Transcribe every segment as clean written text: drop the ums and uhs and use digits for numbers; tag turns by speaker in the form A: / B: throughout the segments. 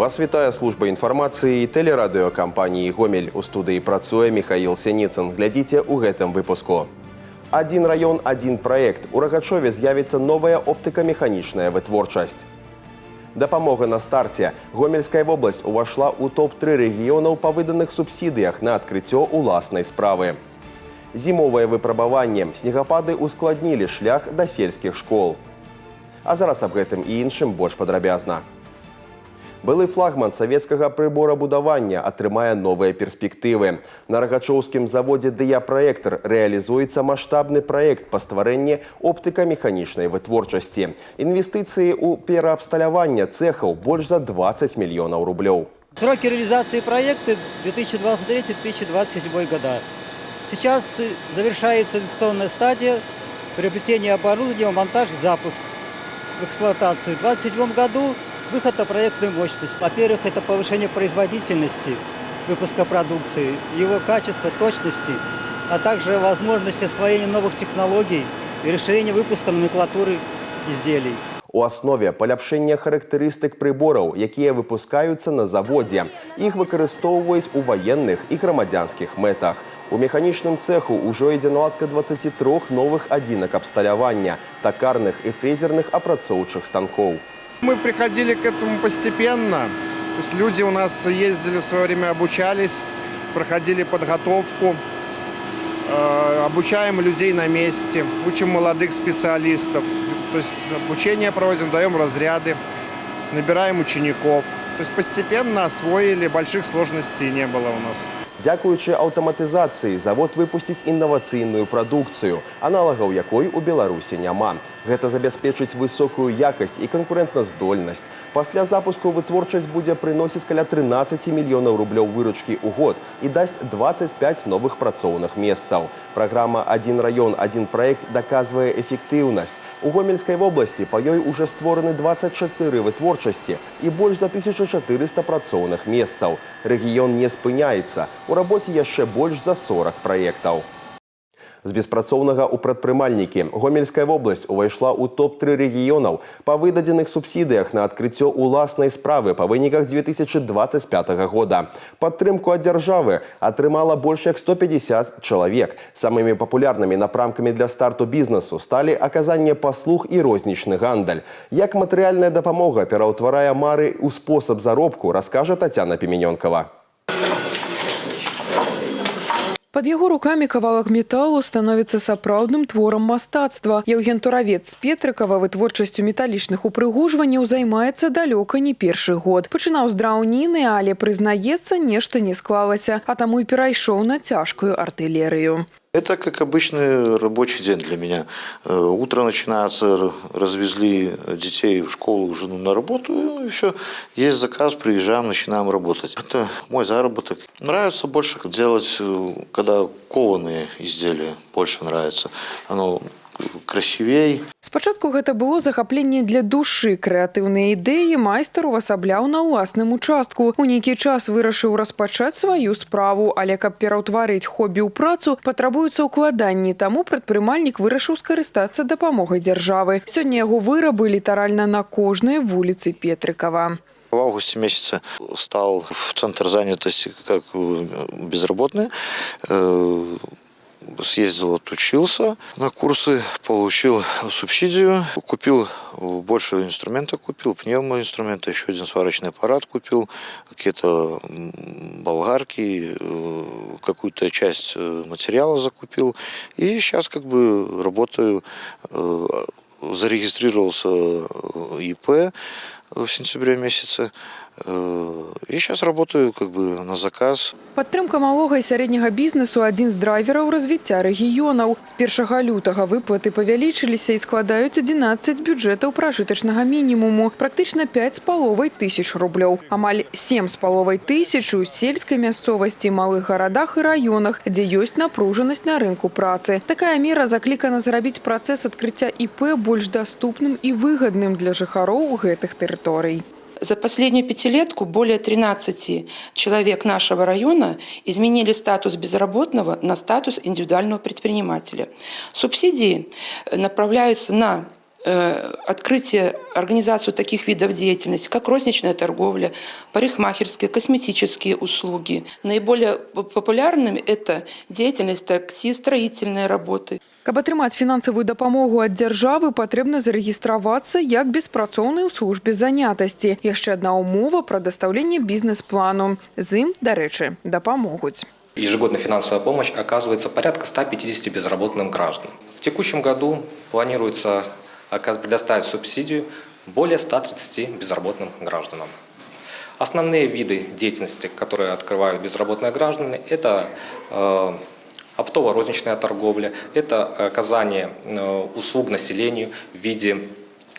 A: Вас вітае служба інфармацыі і тэлерадыёкампаніі «Гомель». У студыі працуе Михаил Синицын. Глядзіце ў гэтым выпуску. Один раён, один праект. У Рагачове з'явіцца новая оптыка-механічная вытворчасць. Дапамога на старце. Гомельская вобласць увайшла ў топ-3 рэгіёнаў па выданых субсідыях на адкрыццё уласнай справы. Зімовае выпрабаванне. Снегапады ускладнілі шлях да сельскіх школ. А зараз аб гэтым і іншым больш падрабязна. Былы флагман савецкага прыборабудавання атрымае новыя перспектывы. На рагачоўскім заводзе «Дыяпраектар» рэалізуецца маштабны праект па стварэнні оптыка-механічнай вытворчасці. Інвестыцыі ў пераабсталяванне цэхаў больш за 20 мільёнаў рублёў.
B: Сроки реализации проекта 2023-2027 года. Сейчас завершается инвестиционная стадия, приобретение оборудования, монтаж, запуск в эксплуатацию. В 2027 году выход на проектную мощность. Во-первых, это повышение производительности выпуска продукции, его качества, точности, а также возможность освоения новых технологий и расширения выпуска номенклатуры изделий.
A: У аснове паляпшэння характарыстык прыбораў, якія выпускаюцца на заводзе. Іх выкарыстоўваюць у ваенных і грамадзянскіх мэтах. У механічным цеху ўжо ідзе наладка 23 новых адзінак абсталявання, такарных і фрезерных апрацоўчых станков.
C: Мы приходили к этому постепенно. То есть люди у нас ездили в свое время, обучались, проходили подготовку, обучаем людей на месте, учим молодых специалистов. То есть обучение проводим, даем разряды, набираем учеников. То есть постепенно освоили, больших сложностей не было у нас.
A: Дзякуючы аўтаматызацыі завод выпусціць інавацыйную прадукцыю, аналагаў якой у Беларусі няма. Гэта забяспечыць высокую якасць і канкурэнтназдольнасць. Пасля запуску вытворчасць будзе прыносіць каля 13 мільёнаў рублёў выручкі ў год і дасць 25 новых працоўных месцаў. Праграма «Один раён, один праект» даказвае эфектыўнасць. У Гомельскай вобласці па ёй уже створаны 24 вытворчасці і больш за 1400 працоўных месцаў. Рэгіён не спыняецца. У рабоце яшчэ больш за 40 праектаў. З беспрацоўнага ў прадпрымальнікі. Гомельская вобласць увайшла ў топ-3 рэгіёнаў па выдадзеных субсідыях на адкрыццё уласнай справы па выніках 2025 года. Падтрымку ад дзяржавы атрымала больш як 150 чалавек. Самымі папулярнымі напрамкамі для старту бізнесу сталі аказанне паслуг і рознічны гандаль. Як матэрыяльная дапамога пераўтварае мары ў спосаб заробку, раскажа Тацяна Піменёнкава.
D: Пад яго рукамі кавалак металу становіцца сапраўдным творам мастацтва. Яўген Туравец з Петрыкава вытворчасцю металічных упрыгожванняў займаецца далёка не першы год. Пачынаў з драўніны, але, прызнаецца, нешта не склалася, а таму і перайшоў на цяжкую артылерыю.
E: Это как обычный рабочий день для меня. Утро начинается, развезли детей в школу, жену на работу, и все. Есть заказ, приезжаем, начинаем работать. Это мой заработок. Нравится больше делать, когда кованые изделия, больше нравится. Оно красивее.
D: Спачатку гэта было захапленне для душы. Крэатыўныя ідэі майстар увасабляў на ўласным участку. У нейкі час вырашыў распачаць сваю справу, але каб пераўтварыць хобі ў працу, патрабуюцца ўкладанні, таму прадпрымальнік вырашыў скарыстацца дапамогай дзяржавы. Сёння яго вырабы літаральна на кожнай вуліцы Петрыкава.
E: В августе месяце стал в центр занятости как безработный. Съездил, отучился на курсы, получил субсидию, купил больше инструмента, купил пневмоинструмента, еще один сварочный аппарат купил, какие-то болгарки, какую-то часть материала закупил. И сейчас как бы работаю, зарегистрировался ИП в сентябре месяце. І зараз работаю как бы на заказ.
D: Падтрымка малога і сярэдняга бізнесу – адзін з драйвераў развіцця рэгіёнаў. З 1 лютага выплаты павялічыліся і складаюць 11 бюджэтаў пражытачнага мінімуму, практычна 5,5 тысяч рублёў. Амаль 7,5 тысяч у сельскай мясцовасці, малых гарадах і раёнах, дзе ёсць напружанасць на рынку працы. Такая мера заклікана зрабіць працэс адкрыцця ІП больш даступным і выгадным для жыхароў гэтых тэрыторый.
F: За последнюю пятилетку более 13 человек нашего района изменили статус безработного на статус индивидуального предпринимателя. Субсидии направляются на открытие, организацию таких видов деятельности, как розничная торговля, парикмахерские, косметические услуги. Наиболее популярными это деятельность такси, строительные работы.
D: Каб атрымаць фінансавую дапамогу ад дзяржавы, патрэбна зарэгістравацца як беспрацоўны ў службе занятасці. Яшчэ адна умова – прадастаўленне бізнес-плану. З ім, дарэчы, дапамогуць.
G: Ежегодно финансовая помощь оказывается порядка 150 безработным гражданам. В текущем году планируется предоставить субсидию более 130 безработным гражданам. Основные виды деятельности, которые открывают безработные граждане, это оптово-розничная торговля, это оказание услуг населению в виде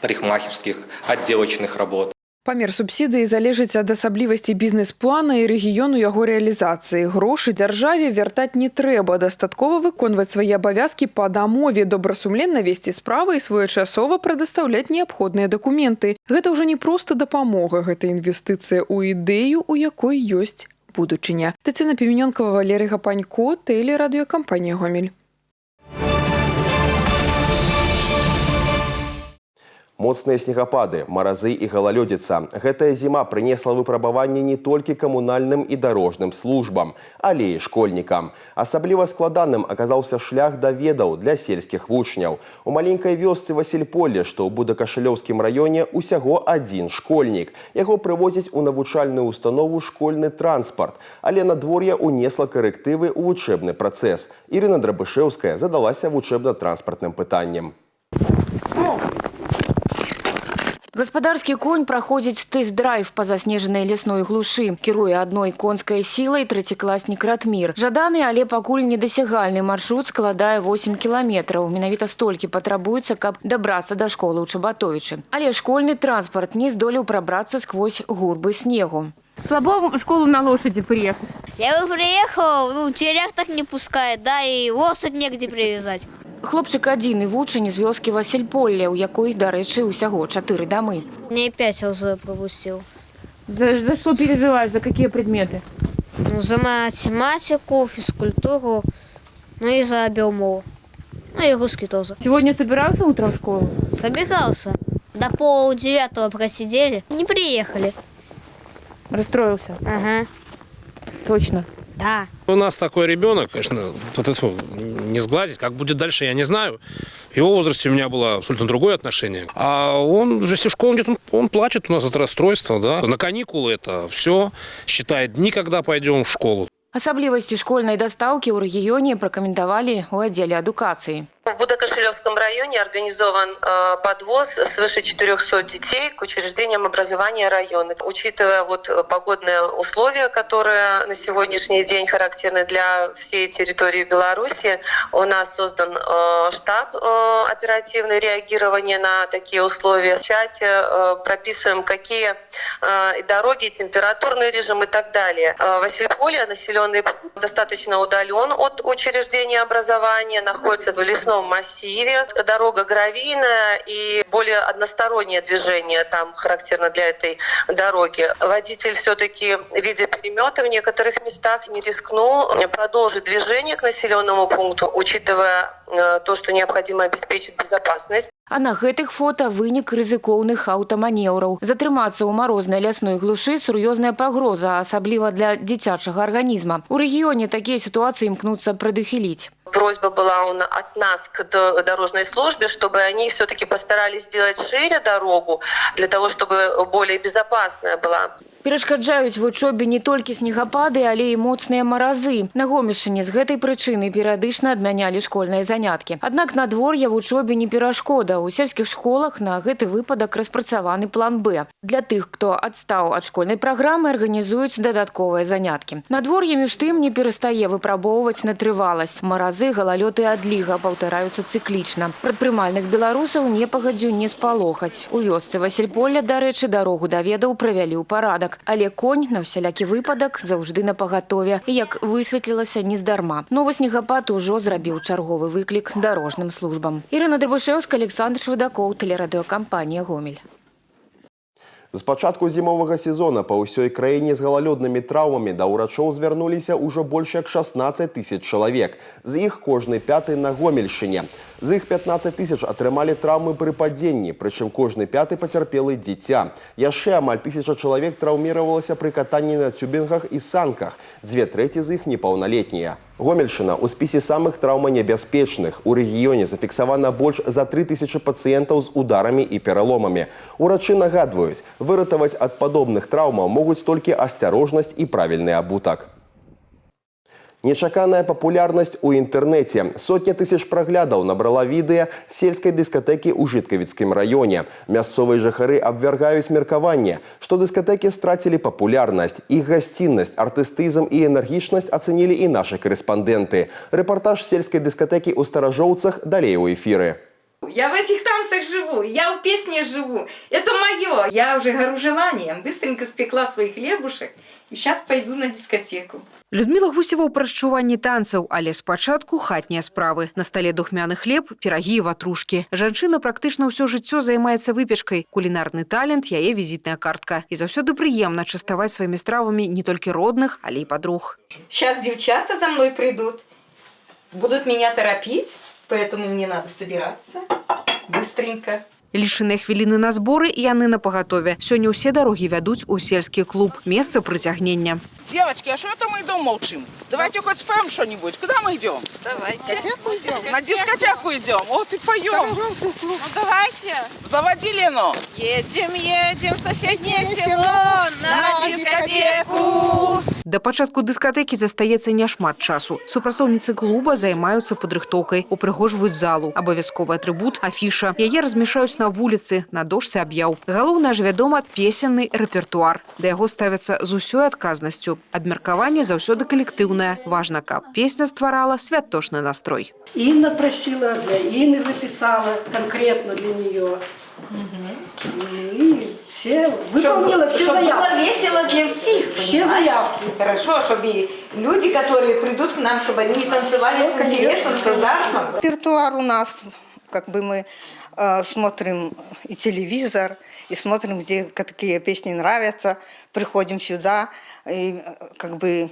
G: парикмахерских, отделочных работ.
D: Памер субсідыі залежыць ад асаблівасцей бізнес-плана і рэгіёну яго рэалізацыі. Грошы дзяржаве вяртаць не трэба. Дастаткова выконваць свае абавязкі па дамове, добрасумленна весці справы і своечасова прадастаўляць неабходныя дакументы. Гэта ўжо не проста дапамога, гэта інвестыцыя ў ідэю, у якой ёсць будучыня. Тацяна Піменёнкава, Валерый Гапанько, тэлерадыёкампанія «Гомель».
A: Моцныя снегапады, маразы і галалёдзіца. Гэтая зіма прынесла выпрабаванне не толькі камунальным і дарожным службам, але і школьнікам. Асабліва складаным аказаўся шлях да ведаў для сельскіх вучняў. У маленькай вёсцы Васільполле, што ў Будакашылёўскім раёне, усяго адзін школьнік. Яго прывозяць у навучальную установу школьны транспарт. Але надвор'е унесла карэктывы ў вучэбны працэс. Ірына Драбышэўская задалася вучэбна-транспартным пытаннем.
H: Гаспадарскі конь праходзіць тэст-драйв па заснежанай лясной глушы. Кіруе адной конскай сілай трэцякласнік Ратмір. Жаданы, але пакуль недасягальны маршрут складае 8 кіламетраў. Менавіта столькі патрабуецца, каб дабрацца да школы ў Чабатовічы. Але школьны транспарт не здолеў прабрацца сквозь гурбы снегу.
I: Слабо в школу на лошади приехать.
J: Я бы приехал, терях так не пускает, да, и лошадь негде привязать.
H: Хлопчык адзіны вучань з вёскі Васільполля, у якой, дарэчы, усяго 4 дамы.
J: Мне 5 уже пропустил.
I: За что переживаешь, за какие предметы?
J: За математику, физкультуру, и за биомову. И русский тоже.
I: Сегодня собирался утром в школу?
J: Собирался. До 8:30 просидели, не приехали.
I: Расстроился?
J: Ага.
I: Точно?
J: Да.
K: У нас такой ребенок, конечно, не сгладить. Как будет дальше, я не знаю. В его возрасте у меня было абсолютно другое отношение. А он, если в школу идет, он плачет у нас от расстройства. Да? На каникулы это все. Считает дни, когда пойдем в школу.
H: Асаблівасці школьнай дастаўкі ў рэгіёне пракаментавалі ў аддзеле адукацыі.
F: В Будакашылёўском районе организован подвоз свыше 400 детей к учреждениям образования района. Учитывая погодные условия, которые на сегодняшний день характерны для всей территории Беларуси, у нас создан штаб оперативного реагирования на такие условия. В чате прописываем, какие дороги, температурный режим и так далее. Васильполе, населенный пункт, достаточно удален от учреждения образования, находится в лесном массиве. Дорога гравийная и более одностороннее движение там характерно для этой дороги. Водитель все-таки, видя переметы в некоторых местах, не рискнул продолжить движение к населенному пункту, учитывая то, что необходимо обеспечить безопасность.
H: А на гэтых фота вынік рызыкоўных аўтаманеўраў. Затрымацца ў марознай лясной глушы сур'ёзная пагроза, асабліва для дзіцячага арганізма. У рэгіёне такія сітуацыі імкнуцца прадухіліць.
F: Просьба была от нас к дорожной службе, чтобы они все-таки постарались сделать шире дорогу, для того, чтобы более безопасная была.
H: Перашкаджаюць вучобе не толькі снегапады, але і моцныя маразы. На Гомельшчыне з гэтай прычыны перыядычна адмянялі школьныя заняткі. Аднак надвор'е вучобе не перашкода. У сельскіх школах на гэты выпадак распрацаваны план Б. Для тых, хто адстаў ад школьнай праграмы, арганізуюць дадатковыя заняткі. Надвор'е між тым не перастае выпрабоўваць на трываласць. Маразы, галалёд і адліга паўтараюцца цыклічна. Прадпрымальных беларусаў непагадзю не спалохаць. У вёсцы Васільполля, дарэчы, дарогу да ведаў правялі ў парадак. Але конь на ўсялякі выпадак заўжды на пагатове. І як высветлілася, нездарма. Новы снегапад ужо зрабіў чарговы выклік дарожным службам. Ірына Драбышэўская, Александр Швыдакоў, тэлерадыёкампанія «Гомель».
A: З пачатку зімовага сезона па ўсёй краіне з галалёднымі траўмамі да ўрачоў звярнуліся ўжо больш як 16 000 чалавек. З іх кожны 5-й на Гомельшчыне. З іх 15 000 атрымалі траўмы пры падзенні, прычым кожны 5-й пацярпелы дзіця. Яшчэ амаль 1000 чалавек траўміравалася пры катанні на цюбінгах і санках. 2/3 з іх непаўналетнія. Гомельшчына ў спісе самых траўманебяспечных. У рэгіёне зафіксавана больш за 3000 пацыентаў з ударамі і пераломамі. Урачы нагадваюць, выратаваць ад падобных траўмаў могуць толькі асцярожнасць і правільны абутак. Нечаканая папулярнасць у інтэрнэце. Сотні тысяч праглядаў набрала відэа сельскай дыскатэкі ў Жыткавіцкім раёне. Мясцовыя жыхары абвяргаюць меркаванне, што дыскатэкі страцілі папулярнасць. Іх гасціннасць, артыстызм і энергічнасць ацэнілі і нашы корэспандэнты. Рэпартаж сельскай дыскатэкі ў Старажоўцах далей у эфіры.
L: Я в этих танцах живу, я в песне живу. Это мое. Я уже горю желанием. Быстренько спекла своих хлебушек и сейчас пойду на дискотеку.
M: Людмила Гусева ў прачуванні танцаў, але спачатку хатнія справы. На стале духмяны хлеб, пірагі і ватрушкі. Жанчына практычна ўсё жыццё займаецца выпечкай. Кулінарны талент – яе візітная картка. І заўсёды прыемна частаваць сваімі стравамі не толькі родных, але і падруг.
L: Сейчас девчата за мной придут, будут меня торопить. Поэтому мне надо собираться быстренько.
M: Лічаныя хвіліны на зборы і яны на пагатове. Сёння ўсе дарогі вядуць у сельскі клуб. Месца прыцягнення.
N: Девочки, а что это мы идем молчим? Давайте хоть споем что-нибудь. Куда мы идем? Давайте. На дискотеку идем. Вот и поем.
O: Ну давайте.
N: Заводи Лену.
O: Едем в соседнее село на дискотеку.
M: Да пачатку дыскатэкі застаецца няшмат часу. Супрацоўніцы клуба займаюцца падрыхтоўкай, упрыгожваюць залу. Абавязковы атрыбут – афіша. Яе размяшаюць на вуліцы, на дошцы аб'яў. Галоўнае ж, вядома, песенны рэпертуар. Да яго ставяцца з усёй адказнасцю. Абмеркаванне заўсёды калектыўнае. Важна, каб песня стварала святочны настрой.
P: Инна просила, для Инны записала конкретно для нее. И все выполнила все заявки.
L: Чтобы было весело для всех.
P: Все заявки.
L: Хорошо, чтобы люди, которые придут к нам, чтобы они танцевали с интересом, с азартом.
Q: Репертуар у нас, как бы мы смотрим и телевизор, и смотрим, где какие песни нравятся, приходим сюда и как бы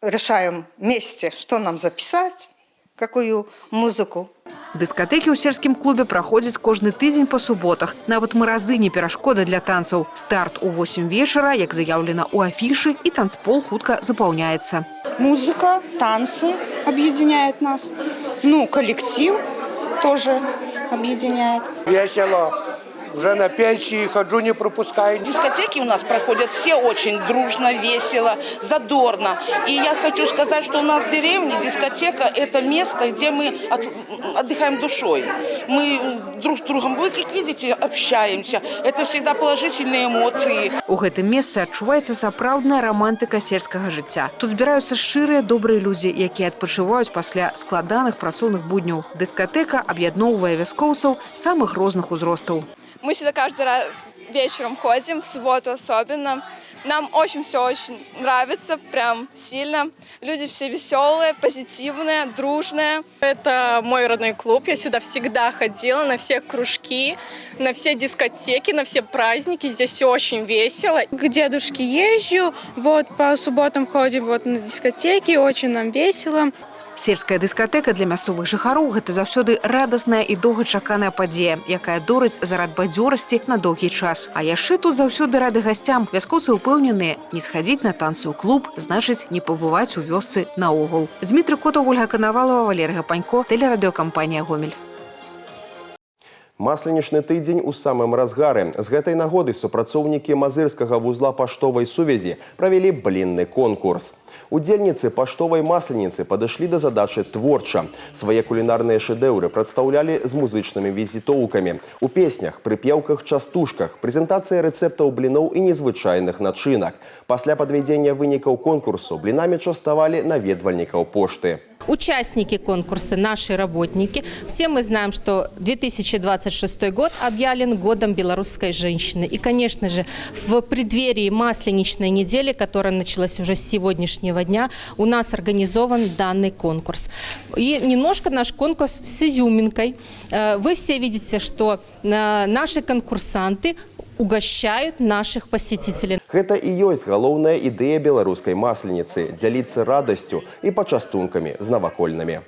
Q: решаем вместе, что нам записать, какую музыку.
M: Дыскатэкі ў сельскім клубе праходзяць кожны тыдзень па суботах. Нават маразы не перашкода для танцаў. Старт у 8 вечара, як заяўлена ў афішы, і танцпол хутка запаўняецца.
R: Музыка, танцы объединяет нас. Ну, коллектив тоже объединяет.
S: Весело. Уже на пенсии хожу, не пропускаю.
N: Дискотеки у нас проходят все очень дружно, весело, задорно. И я хочу сказать, что у нас в деревне дискотека – это место, где мы отдыхаем душой. Мы друг с другом, вы как видите, общаемся. Это всегда положительные эмоции.
M: У гэтым месцы адчуваецца сапраўдная романтыка сельскага жыцця. Тут збіраюцца шчырыя добрыя людзі, якія адпачываюць пасля складаных працоўных будняў. Дыскатэка аб'ядноўвае вяскоўцаў самых розных узростаў.
O: Мы сюда каждый раз вечером ходим, в субботу особенно. Нам все очень нравится, прям сильно. Люди все веселые, позитивные, дружные.
T: Это мой родной клуб. Я сюда всегда ходила на все кружки, на все дискотеки, на все праздники. Здесь все очень весело. К дедушке езжу, вот по субботам ходим вот на дискотеки, очень нам весело.
M: Сельская дыскатэка для мясцовых жыхароў – гэта заўсёды радасная і доўгачаканая падзея, якая дорыць зарад бадзёрасці на доўгі час. А яшчэ тут заўсёды рады гасцям. Вяскоўцы ўпэўненыя, не схадзіць на танцы ў клуб, значыць не пабываць у вёсцы наогул. Дмітрий Котаў, Ольга Коновалова, Валерий Гапанько, тэлерадыёкампанія «Гомель».
A: Масленічны тыдзень у самым разгары. З гэтай нагоды супрацоўнікі мазырскага вузла паштовай сувязі правялі блінны конкурс. Удзельніцы паштовай масленіцы падышлі да задачы творча. Свае кулінарныя шэдэўры прадстаўлялі з музычнымі візітоўкамі. У песнях, прыпеўках, частушках, прэзентацыя рэцэптаў бліноў і незвычайных начынак. Пасля падвядзення вынікаў конкурсу блінамі частавалі наведвальнікаў пошты.
U: Участники конкурса, наши работники. Все мы знаем, что 2026 год объявлен годом белорусской женщины. И, конечно же, в преддверии Масленичной недели, которая началась уже с сегодняшнего дня, у нас организован данный конкурс. И немножко наш конкурс с изюминкой. Вы все видите, что наши конкурсанты угощают наших посетителей.
A: Это и есть главная идея белорусской масленицы – делиться радостью и почастунками с новокольными.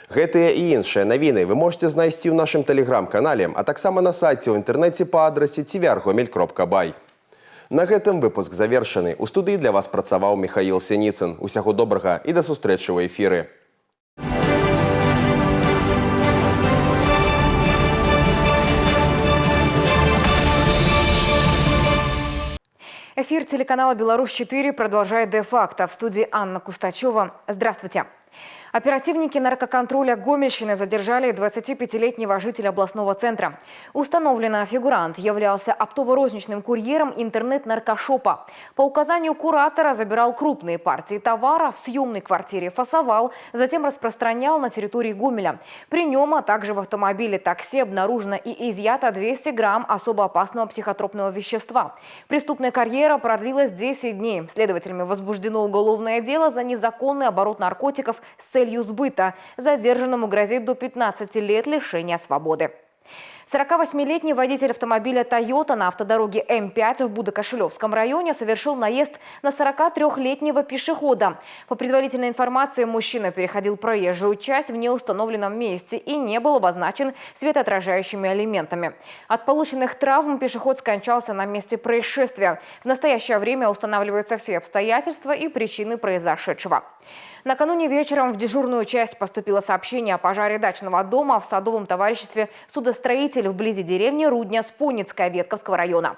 A: Гэтыя и іншыя навіны вы можете знайсці ў нашым тэлеграм-канале, а таксама на сайце ў інтэрнэце па адрасе tvr.gomel.by. На гэтым выпуск завершаны. У студыі для вас працаваў Михаил Синицын. Усяго добрага і да сустрэчы ў эфіры.
B: Эфир телеканала «Беларусь-4» продолжает де-факто. В студии Анна Кустачева. Здравствуйте. Оперативники наркоконтроля Гомельщины задержали 25-летнего жителя областного центра. Установлено, фигурант являлся оптово-розничным курьером интернет-наркошопа. По указанию куратора забирал крупные партии товара, в съемной квартире фасовал, затем распространял на территории Гомеля. При нем, а также в автомобиле такси обнаружено и изъято 200 грамм особо опасного психотропного вещества. Преступная карьера продлилась 10 дней. Следователями возбуждено уголовное дело за незаконный оборот наркотиков с целью сбыта. Задержанному грозит до 15 лет лишения свободы. 48-летний водитель автомобиля «Тойота» на автодороге М5 в Будокошелевском районе совершил наезд на 43-летнего пешехода. По предварительной информации, мужчина переходил проезжую часть в неустановленном месте и не был обозначен светоотражающими элементами. От полученных травм пешеход скончался на месте происшествия. В настоящее время устанавливаются все обстоятельства и причины произошедшего. Накануне вечером в дежурную часть поступило сообщение о пожаре дачного дома в садовом товариществе «Судостроитель» вблизи деревни Рудня Спунницкая Ветковского района.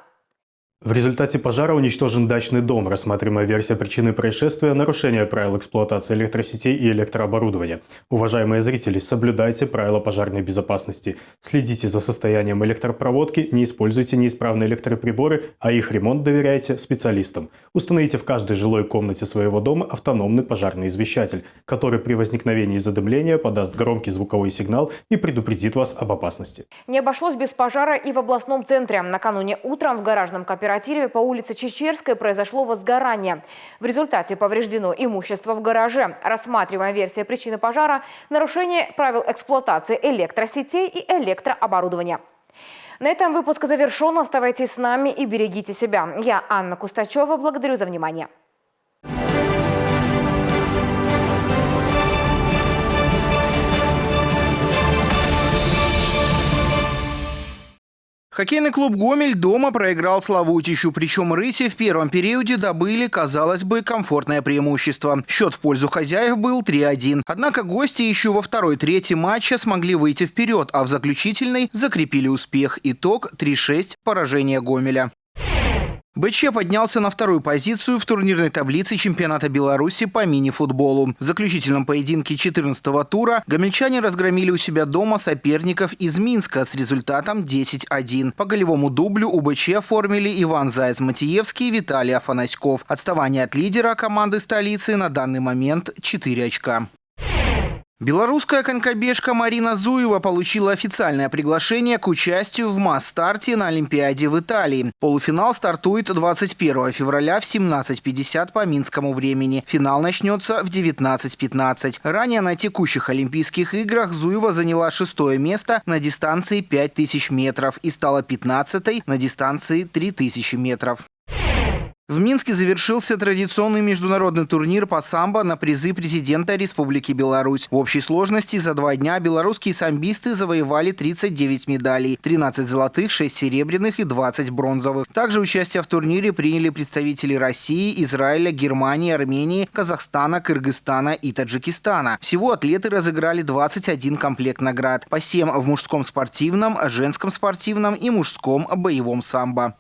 V: В результате пожара уничтожен дачный дом. Рассматриваемая версия причины происшествия – нарушение правил эксплуатации электросетей и электрооборудования. Уважаемые зрители, соблюдайте правила пожарной безопасности. Следите за состоянием электропроводки, не используйте неисправные электроприборы, а их ремонт доверяйте специалистам. Установите в каждой жилой комнате своего дома автономный пожарный извещатель, который при возникновении задымления подаст громкий звуковой сигнал и предупредит вас об опасности.
B: Не обошлось без пожара и в областном центре. Накануне утром в гаражном кооперативе по улице Чечерской произошло возгорание. В результате повреждено имущество в гараже. Рассматриваемая версия причины пожара – нарушение правил эксплуатации электросетей и электрооборудования. На этом выпуск завершен. Оставайтесь с нами и берегите себя. Я Анна Кустачева. Благодарю за внимание.
W: Хоккейный клуб «Гомель» дома проиграл Славутичу, причем рыси в первом периоде добыли, казалось бы, комфортное преимущество. Счет в пользу хозяев был 3-1. Однако гости еще во второй трети матча смогли выйти вперед, а в заключительной закрепили успех. Итог 3-6 – поражение Гомеля. БЧ поднялся на вторую позицию в турнирной таблице чемпионата Беларуси по мини-футболу. В заключительном поединке 14-го тура гомельчане разгромили у себя дома соперников из Минска с результатом 10-1. По голевому дублю у БЧ оформили Иван Заяц-Матиевский и Виталий Афанаськов. Отставание от лидера команды столицы на данный момент 4 очка. Белорусская конькобежка Марина Зуева получила официальное приглашение к участию в масс-старте на Олимпиаде в Италии. Полуфинал стартует 21 февраля в 17:50 по минскому времени. Финал начнется в 19:15. Ранее на текущих Олимпийских играх Зуева заняла 6-е место на дистанции 5000 метров и стала 15-й на дистанции 3000 метров. В Минске завершился традиционный международный турнир по самбо на призы президента Республики Беларусь. В общей сложности за 2 дня белорусские самбисты завоевали 39 медалей – 13 золотых, 6 серебряных и 20 бронзовых. Также участие в турнире приняли представители России, Израиля, Германии, Армении, Казахстана, Кыргызстана и Таджикистана. Всего атлеты разыграли 21 комплект наград – по 7 в мужском спортивном, женском спортивном и мужском боевом самбо.